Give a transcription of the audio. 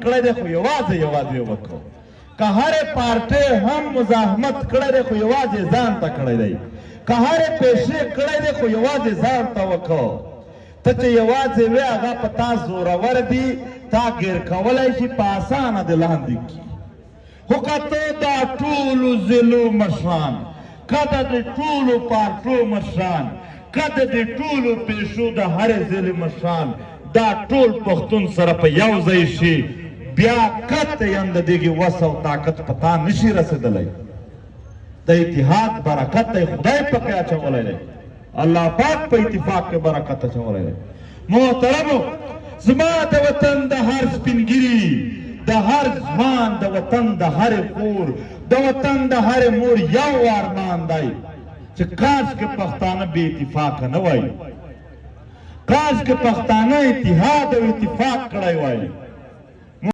کړی دی خو یوازې یوازې وکړو که هرې پارټۍ هم مزاحمت کړی دی خو یوازې ځان ته کړی دی که هرې پیشې کړی دی خو یوازې ځان ته وکړو ته چې یوازې وې هغه په تا زورور دي تا ګیر کولی شي په اسانه دې لاندې کړي خو که ته دا ټولو ضلعو مشران که د دې ټولو پارټو مشران که د دې ټولو پیشو د هرې ضلع مشران دا ټول پښتون سره په یو ځای شي بیا قطعاً د دې وس او طاقت په تا نشي رسېدلی د اتحاد برکت دی خدای پکې اچولی دی الله پاک په اتفاق کې برکت اچولی دی محترمو زما د وطن د هر سپینګیري د هر ځوان د وطن د هرې خور د وطن د هرې مور یو ارمان دی چې کاش کې پښتانه بې اتفاقه نه وای کاش کې پښتانه اتحاد او اتفاق کړی وای